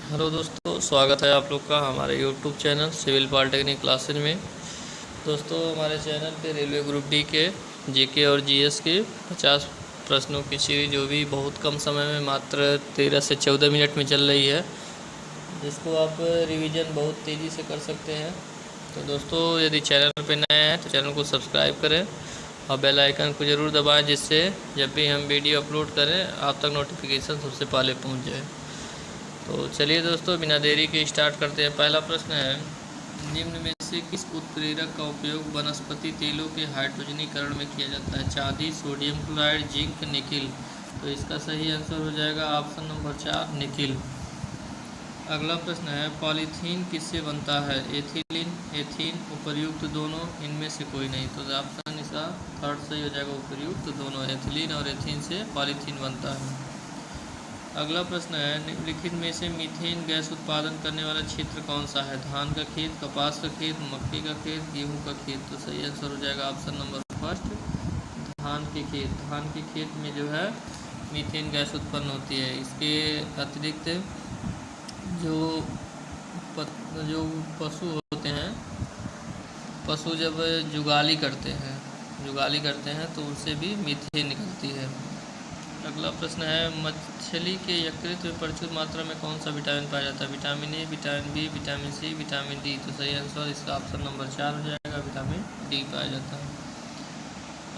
Hello दोस्तों, स्वागत है आप लोग का हमारे YouTube channel civil polytechnic classes में। दोस्तों, हमारे चैनल पे रेलवे ग्रुप डी के जीके और जीएस के 50 प्रश्नों की सीरीज जो भी बहुत कम समय में मात्र 13 से 14 मिनट में चल रही है, जिसको आप रिवीजन बहुत तेज़ी से कर सकते हैं। तो दोस्तों, यदि चैनल पे नए हैं तो चैनल को सब्सक्राइब करें और बेल आइकन को ज़रूर दबाएं, जिससे जब भी हम वीडियो अपलोड करें आप तक नोटिफिकेशन सबसे पहले पहुंच जाए। तो चलिए दोस्तों, बिना देरी के स्टार्ट करते हैं। पहला प्रश्न है, निम्न में से किस उत्प्रेरक का उपयोग वनस्पति तेलों के हाइड्रोजनीकरण में किया जाता है? चांदी, सोडियम क्लोराइड, जिंक, निकिल। तो इसका सही आंसर हो जाएगा ऑप्शन नंबर 4, निकिल। अगला प्रश्न है, पॉलीथीन किससे बनता है? एथिलीन, एथीन, उपर्युक्त दोनों, इनमें से कोई नहीं। तो ऑप्शन इसका थर्ड सही हो जाएगा, उपर्युक्त दोनों। एथिलीन और एथीन से पॉलीथीन बनता है। अगला प्रश्न है, निम्नलिखित में से मीथेन गैस उत्पादन करने वाला क्षेत्र कौन सा है? धान का खेत, कपास का खेत, मक्के का खेत, गेहूं का खेत। तो सही आंसर हो जाएगा ऑप्शन नंबर फर्स्ट, धान के खेत। धान के खेत में जो है मीथेन गैस उत्पन्न होती है। इसके अतिरिक्त जो जो पशु होते हैं, पशु जब जुगाली करते हैं तो उनसे भी मीथेन निकलती है। अगला प्रश्न है, मछली के यकृत में प्रचुर मात्रा में कौन सा विटामिन पाया जाता है? Vitamin A, vitamin B, vitamin C, vitamin D. तो सही आंसर इसका ऑप्शन नंबर 4 हो जाएगा, विटामिन डी पाया जाता है।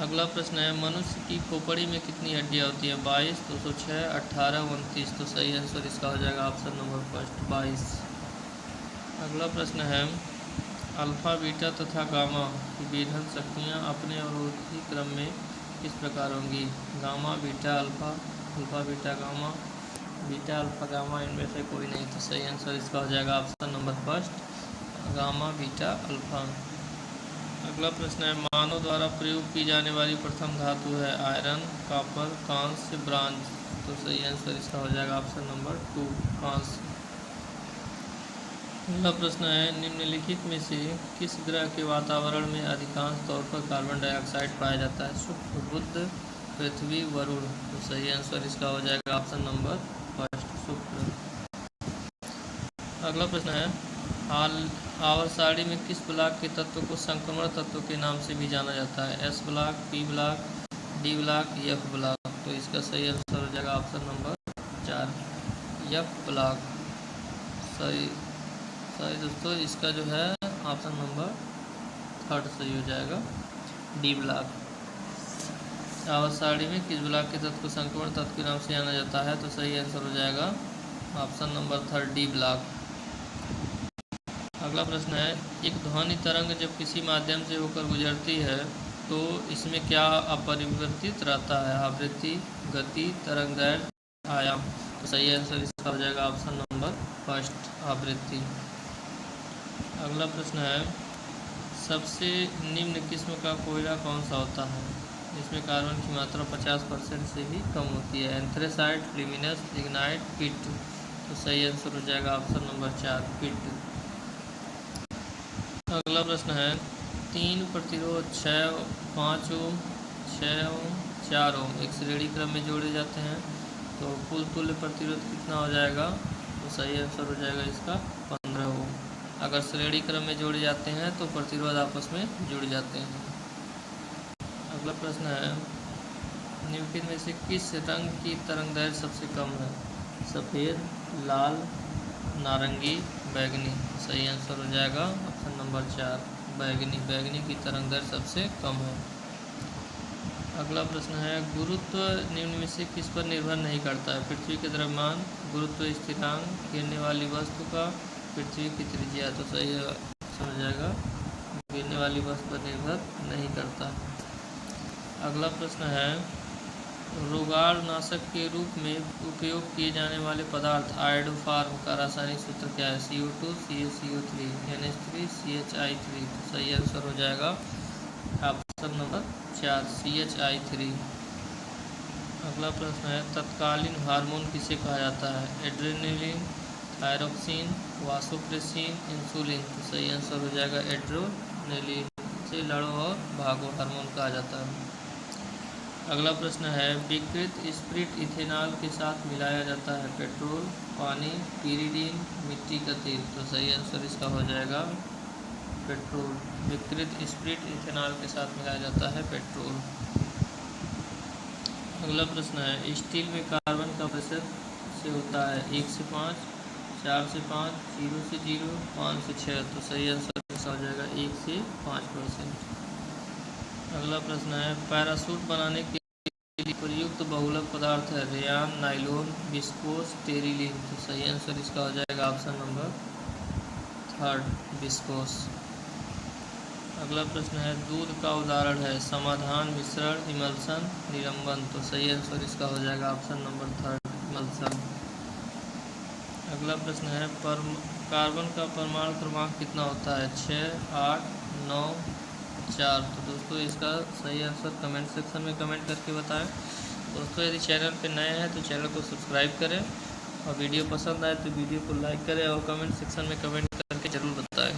अगला प्रश्न है, मनुष्य की खोपड़ी में कितनी हड्डियां होती हैं? 22, 206, 18, 29। तो सही आंसर इसका हो जाएगा ऑप्शन नंबर फर्स्ट, 22। अगला प्रश्न है, अल्फा, बीटा तथा गामा की विभेदन शक्तियाँ अपने अवरोधी क्रम में किस प्रकार होंगी? Gamma, beta, alpha, alpha, beta, gamma, beta, alpha, gamma, इनमें से कोई नहीं। तो सही आंसर इसका हो जाएगा option number first, gamma, beta, alpha. अगला प्रश्न है, मानव द्वारा प्रयोग की जाने वाली प्रथम धातु है? आयरन, कॉपर, कांस्य, ब्रांज। तो सही आंसर इसका हो जाएगा ऑप्शन नंबर 2, कांस्य। अगला प्रश्न है, निम्नलिखित में से किस ग्रह के वातावरण में अधिकांश तौर पर कार्बन डाइऑक्साइड पाया जाता है? शुक्र, बुध, पृथ्वी, वरुण। तो सही आंसर इसका हो जाएगा ऑप्शन नंबर फर्स्ट, शुक्र। अगला प्रश्न है, आवर्त सारणी में किस ब्लॉक के तत्व को संक्रमण तत्व के नाम से भी जाना जाता है? S block, P block, D block, F block. तो इसका सही आंसर हो जाएगा ऑप्शन नंबर 4, एफ ब्लॉक। सही दोस्तों, इसका जो है ऑप्शन नंबर थर्ड सही हो जाएगा, डी ब्लॉक। आवर्त सारणी में किस ब्लॉक के तत्व को संक्रमण तत्व के नाम से जाना जाता है? तो सही आंसर हो जाएगा option number third, D block. अगला प्रश्न है, एक ध्वनि तरंग जब किसी माध्यम से होकर गुजरती है तो इसमें क्या अपरिवर्तित रहता है? आवृत्ति, गति, तरंगदैर्घ्य, आयाम। तो सही आंसर इसका हो जाएगा ऑप्शन नंबर फर्स्ट, आवृत्ति। अगला प्रश्न है, सबसे निम्न किस्म का कोयला कौन सा होता है? इसमें कार्बन की मात्रा 50% से भी कम होती है? एंथ्रेसाइट, लिग्निनस, लिग्नाइट, पिट। तो सही आंसर हो जाएगा ऑप्शन नंबर 4, पिट। अगला प्रश्न है, 3 प्रतिरोध 6, 5 ओम, 6 ओम, 4 ओम एक श्रेणी क्रम में जोड़े जाते हैं तो कुल तुल्य प्रतिरोध कितना हो जाएगा? तो सही आंसर हो जाएगा इसका 15 ओम। अगर श्रेणी क्रम में जोड़े जाते हैं तो प्रतिरोध आपस में जुड़ जाते हैं। अगला प्रश्न है, निम्नलिखित में से किस रंग की तरंगदैर्घ्य सबसे कम है? सफ़ेद, लाल, नारंगी, बैंगनी। सही आंसर हो जाएगा ऑप्शन नंबर 4, बैंगनी। बैंगनी की तरंगदैर्घ्य सबसे कम है। अगला प्रश्न है, गुरुत्व निम्न में से किस पर निर्भर नहीं करता है? पृथ्वी के द्रव्यमान, गुरुत्व स्थिरांक, गिरने वाली वस्तु का, पृथ्वी की त्रिज्या। तो सही समझ जाएगा, गिरने वाली वस्तु पर निर्भर नहीं करता। अगला प्रश्न है, रोगाणुनाशक के रूप में उपयोग किए जाने वाले पदार्थ आयोडोफार्म का रासायनिक सूत्र क्या है? CO2, CaCO3, NH3, CHI3। तो सही आंसर हो जाएगा ऑप्शन नंबर 4, CHI3। अगला प्रश्न है, तत्कालीन हार्मोन किसे कहा जाता है? Adrenaline, thyroxine, vasopressin, insulin. तो सही आंसर हो जाएगा एड्रेनलिन। से लड़ो और भागो हार्मोन कहा जाता है। अगला प्रश्न है, विकृत स्प्रिट इथेनॉल के साथ मिलाया जाता है। पेट्रोल, पानी, पीरीडीन, मिट्टी का तेल। तो सही आंसर इसका हो जाएगा पेट्रोल। विकृत स्प्रिट इथेनॉल के साथ मिलाया जाता है पेट्रोल। अगला प्रश्न है, स्टील में कार्बन का प्रतिशत से होता है 1 से 5, 4 से 5, 0 से 0, 5 से 6। तो सही आंसर इसका हो जाएगा 1 से 5%। अगला प्रश्न है, पैराशूट बनाने के लिए प्रयुक्त बहुलक पदार्थ है। Rayon, nylon, viscose, terylene. तो सही आंसर इसका हो जाएगा ऑप्शन नंबर 3, विस्कोस। अगला प्रश्न है, दूध का उदाहरण है। समाधान, मिश्रण, इमल्सन, निलंबन। तो सही आंसर इसका हो जाएगा ऑप्शन नंबर 3, इमल्सन। अगला प्रश्न है, कार्बन का परमाणु क्रमांक कितना होता है। 6, 8, 9, 4। तो दोस्तों इसका सही आंसर कमेंट सेक्शन में कमेंट करके बताएं। दोस्तों यदि चैनल पर नए हैं तो चैनल को सब्सक्राइब करें, और वीडियो पसंद आए तो वीडियो को लाइक करें और कमेंट सेक्शन में कमेंट करके ज़रूर बताएं।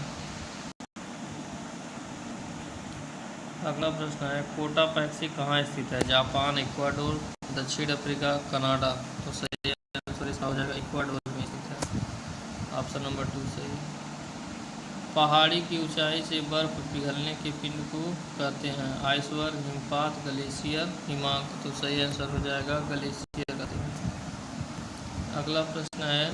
अगला प्रश्न है, कोटापैक्सी कहाँ स्थित है। जापान, इक्वाडोर, दक्षिण अफ्रीका, कनाडा। तो सही आंसर इसका हो जाएगा इक्वाडोर में स्थित है, ऑप्शन नंबर 2 सही। पहाड़ी की ऊंचाई से बर्फ पिघलने के पिंड को कहते हैं। आइसबर्ग, हिमपात, ग्लेशियर, हिमांक। तो सही आंसर हो जाएगा ग्लेशियर कहते हैं। अगला प्रश्न है,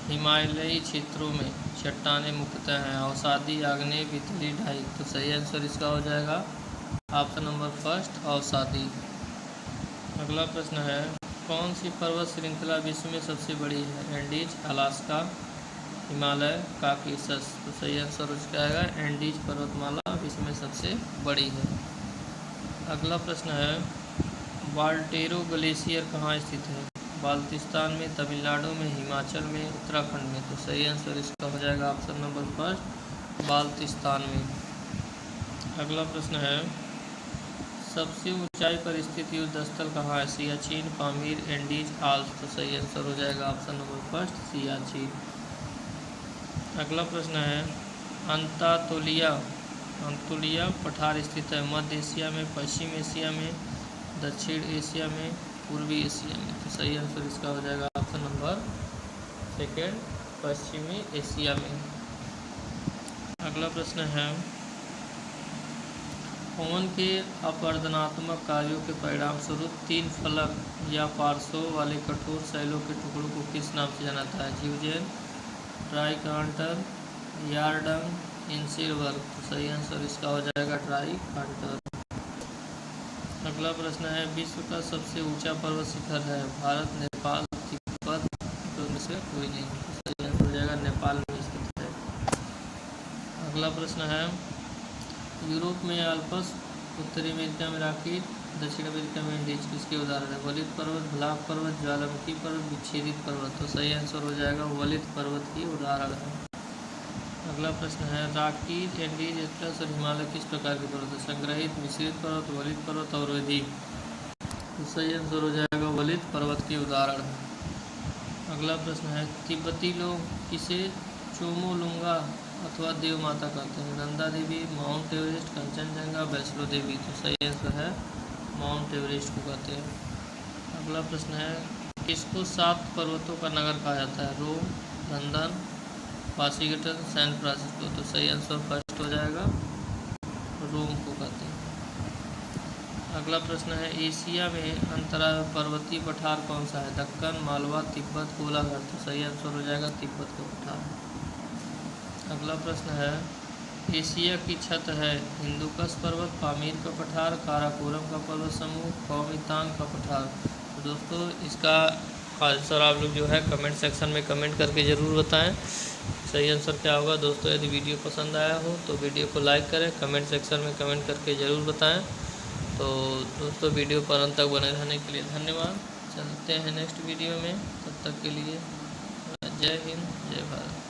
हिमालयी क्षेत्रों में चट्टानें मुख्यतः हैं। अवसादी, आग्नेय, वितली, ढाई। तो सही आंसर इसका हो जाएगा ऑप्शन नंबर 1 अवसादी। अगला प्रश्न है, कौन सी पर्वत श्रृंखला विश्व में सबसे बड़ी है। Andes, Alaska, Himalaya, Caucasus. तो सही आंसर उसका आएगा एंडीज पर्वतमाला विश्व में सबसे बड़ी है। अगला प्रश्न है, वाल्टेरो ग्लेशियर कहाँ स्थित है। बाल्टिस्तान में, तमिलनाडु में, हिमाचल में, उत्तराखंड में। तो सही आंसर इसका हो जाएगा ऑप्शन नंबर 1 बाल्टिस्तान में। अगला प्रश्न है, सबसे ऊंचाई पर स्थित युद्ध स्थल कहाँ है। Siachen, Pamir, Andes, Alps. तो सही आंसर हो जाएगा ऑप्शन नंबर 1 सियाचिन। अगला प्रश्न है, अंतोलिया पठार स्थित है। मध्य एशिया में, पश्चिम एशिया में, दक्षिण एशिया में, पूर्वी एशिया में। तो सही आंसर इसका हो जाएगा ऑप्शन नंबर 2 पश्चिमी एशिया में। अगला प्रश्न है, पवन के अपवर्तनात्मक कार्यों के परिणाम स्वरूप 3 फलक या पार्श्वों वाले कठोर शैलों के टुकड़ों को किस नाम से जाना जाता है। जीवजेन, ट्राइकांटर, यार्डंग, इंसिरवर्ग। तो सही आंसर इसका हो जाएगा ट्राइकांटर। अगला प्रश्न है, विश्व का सबसे ऊंचा पर्वत शिखर है। भारत, नेपाल, तिब्बत। तो इनमें से कोई नहीं। तो सही आंसर हो जाएगा नेपाल में स्थित है। अगला प्रश्न है, यूरोप में आल्प्स, उत्तरी अमेरिका में रॉकी, दक्षिण अमेरिका में एंडीज किसके उदाहरण है। वलित पर्वत, ब्लॉक पर्वत, ज्वालामुखी पर्वत, विच्छेदित पर्वत। तो सही आंसर हो जाएगा वलित पर्वत की उदाहरण है। अगला प्रश्न है, रॉकी, एंडीज, एटलस और हिमालय किस प्रकार के पर्वत है। संग्रहित, मिश्रित पर्वत, वलित पर्वत और वेदी। तो सही आंसर हो जाएगा वलित पर्वत की उदाहरण है। अगला प्रश्न है, तिब्बती लोग किसे चोमोलुंगा अथवा देव माता कहते हैं। Nanda Devi, mount Everest, Kanchenjunga, Vaishno Devi. तो सही आंसर है माउंट एवरेस्ट को कहते हैं। अगला प्रश्न है, किसको 7 पर्वतों का नगर कहा जाता है। रोम, लंदन, वाशिंगटन, सैन फ्रांसिस्को। तो सही आंसर 1 हो जाएगा रोम को कहते हैं। अगला प्रश्न है, एशिया में अंतराल पर्वतीय पठार कौन सा है। दक्कन, मालवा, तिब्बत, गोलाघाट। तो सही आंसर हो जाएगा तिब्बत का पठार। अगला प्रश्न है, एशिया की छत है। हिंदुकश पर्वत, पामीर का पठार, काराकोरम का पर्वत समूह, कौमितांग का पठार। तो दोस्तों इसका आंसर आप लोग जो है कमेंट सेक्शन में कमेंट करके ज़रूर बताएं सही आंसर क्या होगा। दोस्तों यदि वीडियो पसंद आया हो तो वीडियो को लाइक करें, कमेंट सेक्शन में कमेंट करके ज़रूर बताएं। तो दोस्तों वीडियो पर अंत तक बने रहने के लिए धन्यवाद। चलते हैं नेक्स्ट वीडियो में, तब तक के लिए जय हिंद, जय भारत।